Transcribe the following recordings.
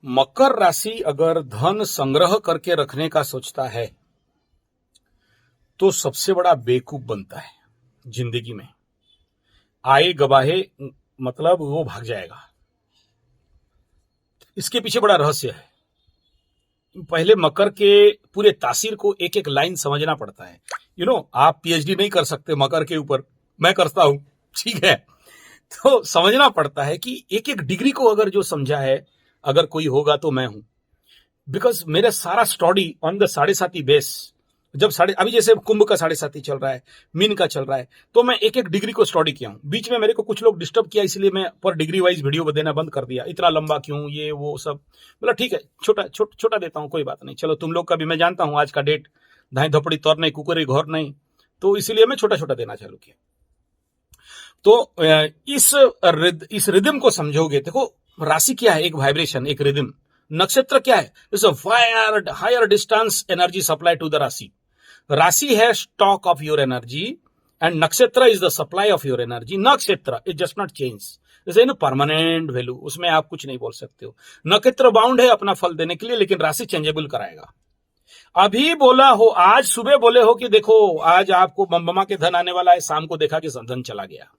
मकर राशि अगर धन संग्रह करके रखने का सोचता है तो सबसे बड़ा बेवकूफ बनता है जिंदगी में। आए गवाहे मतलब वो भाग जाएगा। इसके पीछे बड़ा रहस्य है। पहले मकर के पूरे तासीर को एक एक लाइन समझना पड़ता है। आप पीएचडी नहीं कर सकते मकर के ऊपर, मैं करता हूं, ठीक है। तो समझना पड़ता है कि एक एक डिग्री को अगर जो समझा है, अगर कोई होगा तो मैं हूं। बिकॉज मेरा सारा स्टडी ऑन द 7.5 बेस। जब अभी जैसे कुंभ का 7.5 चल रहा है, मीन का चल रहा है, तो मैं एक एक डिग्री को स्टडी किया हूं। बीच में मेरे को कुछ लोग डिस्टर्ब किया, इसलिए मैं पर डिग्री वाइज वीडियो देना बंद कर दिया। इतना लंबा क्यों, ये वो सब। मतलब ठीक है, छोटा देता हूं, कोई बात नहीं। चलो, तुम लोग का भी मैं जानता हूं, आज का डेट धाई धपड़ी तौर नहीं, कुकरी घोर नहीं, तो इसीलिए मैं छोटा देना चालू किया। तो इस रिदम को समझोगे। देखो, राशि क्या है? एक वाइब्रेशन, एक रिदम। नक्षत्र क्या है? It's a higher distance energy supply to the rashi. राशि है stock of your energy and nakshatra is the supply of your energy. Nakshatra it just not change, जैसे परमानेंट वैल्यू, उसमें आप कुछ नहीं बोल सकते हो। नक्षत्र बाउंड है अपना फल देने के लिए, लेकिन राशि चेंजेबल कराएगा। अभी बोला हो, आज सुबह बोले हो कि देखो आज आपको बम्बमा के धन आने वाला है, शाम को देखा कि धन चला गया।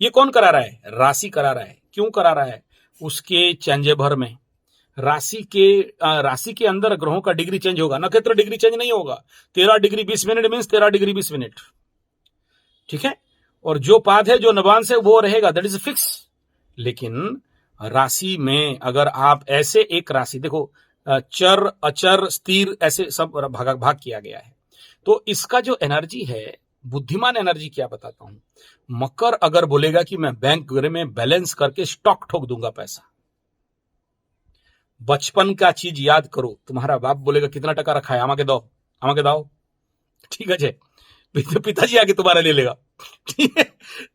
ये कौन करा रहा है? राशि करा रहा है। क्यों करा रहा है? उसके चेंजे भर में राशि के अंदर ग्रहों का डिग्री चेंज होगा, नक्षत्र डिग्री चेंज नहीं होगा। 13 degree 20 minute means 13 degree 20 minute, ठीक है। और जो पाद है, जो नवांश है, वो रहेगा, दैट इज फिक्स। लेकिन राशि में अगर आप ऐसे एक राशि देखो, चर अचर स्थिर ऐसे सब भाग किया गया है, तो इसका जो एनर्जी है, बुद्धिमान एनर्जी क्या बताता हूं। मकर अगर बोलेगा कि मैं बैंक में बैलेंस करके स्टॉक ठोक दूंगा पैसा। बचपन का चीज याद करो। तुम्हारा बाप बोलेगा कितना टका रखा है, आमा के दाओ, ठीक है। पिताजी आके तुम्हारा ले लेगा, ठीक है।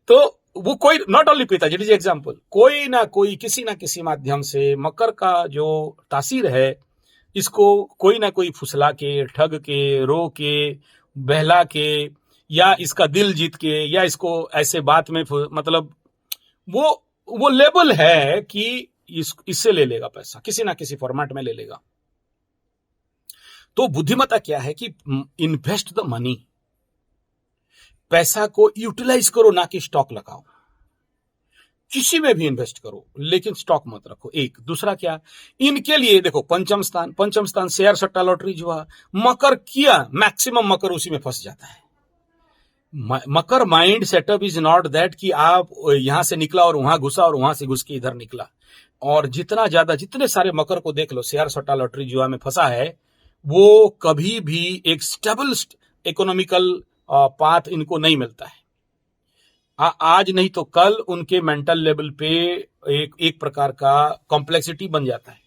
तो वो कोई, नॉट ओनली पिताजी, इट इज एग्जाम्पल, कोई ना कोई किसी ना किसी माध्यम से मकर का जो तासीर है, इसको कोई ना कोई फुसला के, ठग के, रो के, बहला के, या इसका दिल जीत के, या इसको ऐसे बात में मतलब वो लेबल है कि इससे ले लेगा पैसा, किसी ना किसी फॉर्मेट में ले लेगा। तो बुद्धिमत्ता क्या है कि इन्वेस्ट द मनी, पैसा को यूटिलाइज करो, ना कि स्टॉक लगाओ। किसी में भी इन्वेस्ट करो, लेकिन स्टॉक मत रखो। एक दूसरा क्या, इनके लिए देखो पंचम स्थान शेयर सट्टा लॉटरी जुआ, मकर किया, मैक्सिमम मकर उसी में फंस जाता है। Makar mind setup is not that कि आप यहां से निकला और वहां घुसा और वहां से घुस के इधर निकला। और जितने सारे मकर को देख लो शेयर सट्टा लॉटरी जुआ में फंसा है, वो कभी भी एक स्टेबल इकोनॉमिकल पाथ इनको नहीं मिलता है। आज नहीं तो कल उनके मेंटल लेवल पे एक प्रकार का कॉम्प्लेक्सिटी बन जाता है।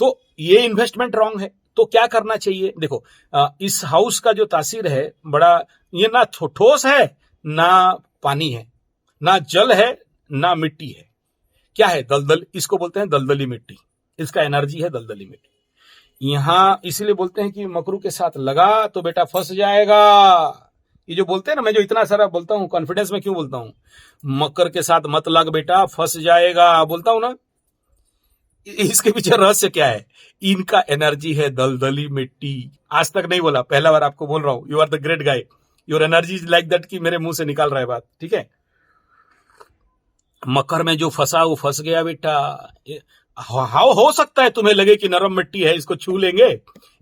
तो ये इन्वेस्टमेंट रॉन्ग है। तो क्या करना चाहिए? देखो, इस हाउस का जो तासीर है बड़ा, ये ना ठोस है, ना पानी है, ना जल है, ना मिट्टी है। क्या है? दलदल, इसको बोलते हैं दलदली मिट्टी। इसका एनर्जी है दलदली मिट्टी। यहां इसीलिए बोलते हैं कि मकरू के साथ लगा तो बेटा फंस जाएगा। ये जो बोलते हैं ना, मैं जो इतना सारा बोलता हूं, कॉन्फिडेंस में क्यों बोलता हूं, मकर के साथ मत लग बेटा फंस जाएगा, बोलता हूं ना। इसके पीछे रहस्य क्या है? इनका एनर्जी है दलदली मिट्टी। आज तक नहीं बोला, पहला बार आपको बोल रहा हूं। You are the great guy, your energy is like that, कि मेरे मुंह से निकाल रहा है बात, ठीक है। मकर में जो फंसा वो फंस गया बेटा। हाउ हो सकता है तुम्हें लगे कि नरम मिट्टी है, इसको छू लेंगे,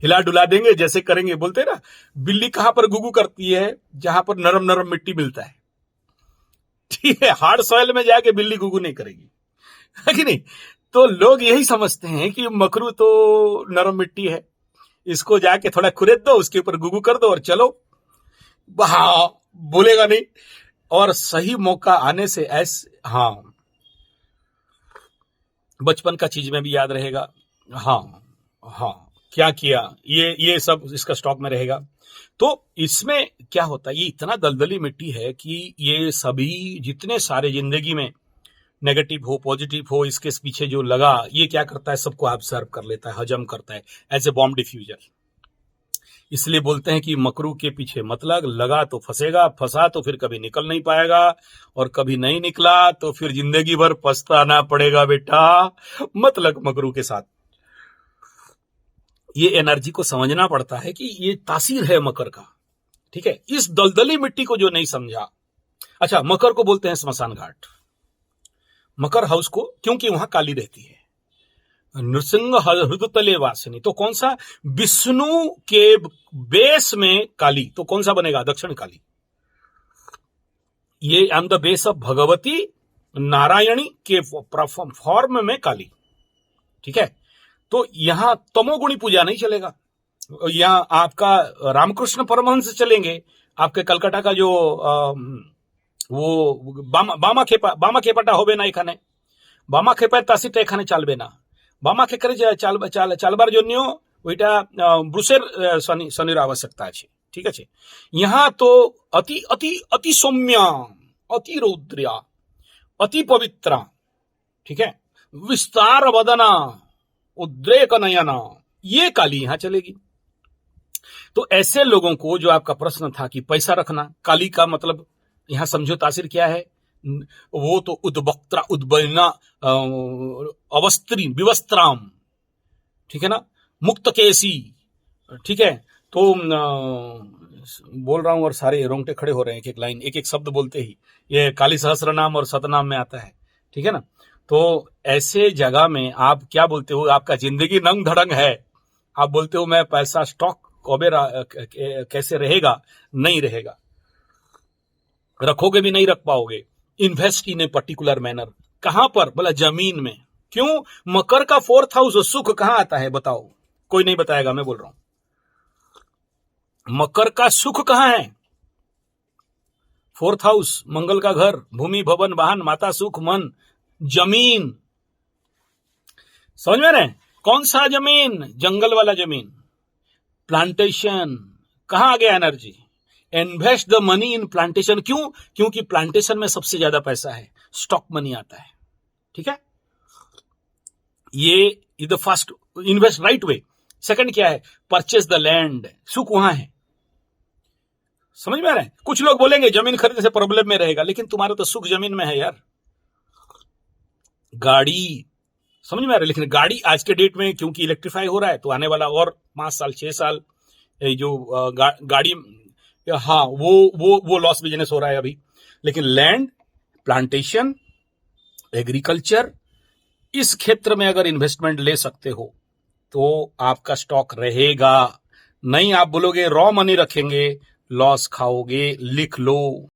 हिला डुला देंगे, जैसे करेंगे। बोलते ना, बिल्ली कहां पर गुगू करती है? जहां पर नरम नरम मिट्टी मिलता है, ठीक है। हार्ड सॉइल में जाके बिल्ली गुगू नहीं करेगी, है कि नहीं। तो लोग यही समझते हैं कि मकरू तो नरम मिट्टी है, इसको जाके थोड़ा खुरेद दो, उसके ऊपर गुगू कर दो और चलो, हाँ बोलेगा नहीं। और सही मौका आने से हाँ, बचपन का चीज में भी याद रहेगा। हाँ, क्या किया, ये सब इसका स्टॉक में रहेगा। तो इसमें क्या होता है, ये इतना दलदली मिट्टी है कि ये सभी जितने सारे जिंदगी में नेगेटिव हो पॉजिटिव हो, इसके पीछे जो लगा, ये क्या करता है, सबको ऑब्जर्व कर लेता है, हजम करता है, एज ए बॉम्ब डिफ्यूजर। इसलिए बोलते हैं कि मकरू के पीछे मत लगा तो फंसेगा, फंसा तो फिर कभी निकल नहीं पाएगा, और कभी नहीं निकला तो फिर जिंदगी भर पछताना पड़ेगा बेटा। मत लग मकरू के साथ। ये एनर्जी को समझना पड़ता है कि ये तासीर है मकर का। ठीक है, इस दलदली मिट्टी को जो नहीं समझा। अच्छा, मकर को बोलते हैं स्मशान घाट, मकर हाउस को, क्योंकि वहां काली रहती है। नृसिंह हृदतले वासिनी, तो कौन सा? विष्णु के बेस में काली, तो कौन सा बनेगा? दक्षिण काली। ये on the base of Bhagwati Narayani के फॉर्म में काली। ठीक है, तो यहां तमोगुणी पूजा नहीं चलेगा। यहां आपका रामकृष्ण परमहंस चलेंगे, आपके कलकत्ता का जो वो बामा खेपाटा होबे ना एखाने, बामा खेपा तासित एखाने चालबे ना, बामा खेकर चालबार जन्य ওইটা ব্রুসের শনির আবশ্যকতা আছে। ঠিক আছে, यहाँ तो अति अति अति सौम्या, अति रौद्र्या, अति पवित्रा। ठीक है, विस्तार वदना, उद्रेक नयना, ये काली यहां चलेगी। तो ऐसे लोगों को, जो आपका प्रश्न था कि पैसा रखना, काली का मतलब यहां समझो तासीर क्या है, वो तो उद्वक्त्रा, उद्बलना, अवस्त्री, विवस्त्राम, ठीक है ना, मुक्त केसी। ठीक है, तो बोल रहा हूं और सारे रोंगटे खड़े हो रहे हैं, एक एक लाइन, एक एक शब्द बोलते ही। ये काली सहस्त्र नाम और सतनाम में आता है। ठीक है ना, तो ऐसे जगह में आप क्या बोलते हो? आपका जिंदगी नंग धड़ंग है, आप बोलते हो मैं पैसा स्टॉक कबे कैसे रहेगा? नहीं रहेगा, रखोगे भी नहीं रख पाओगे। Invest in a particular manner. कहां पर? बोला जमीन में। क्यों? मकर का 4th हाउस सुख कहां आता है? बताओ, कोई नहीं बताएगा, मैं बोल रहा हूं। मकर का सुख कहां है? 4th हाउस, मंगल का घर, भूमि, भवन, वाहन, माता, सुख, मन, जमीन। समझ में रहे? कौन सा जमीन? जंगल वाला जमीन, प्लांटेशन। कहां आ गया energy? Invest the money in plantation. क्यों? क्योंकि प्लांटेशन में सबसे ज्यादा पैसा है, स्टॉक मनी आता है। ठीक है, ये is the first, invest right way. Second क्या है? परचेस द लैंड, सुख वहां है। समझ में आ रहा है? कुछ लोग बोलेंगे जमीन खरीदने से प्रॉब्लम में रहेगा, लेकिन तुम्हारा तो सुख जमीन में है यार। गाड़ी, समझ में आ रहा है? लेकिन गाड़ी आज के डेट में क्योंकि इलेक्ट्रीफाई हो रहा है, तो आने वाला और 5 साल 6 साल जो गाड़ी, हाँ, वो लॉस बिजनेस हो रहा है अभी। लेकिन लैंड, प्लांटेशन, एग्रीकल्चर, इस क्षेत्र में अगर इन्वेस्टमेंट ले सकते हो तो आपका स्टॉक रहेगा। नहीं आप बोलोगे रॉ मनी रखेंगे, लॉस खाओगे। लिख लो।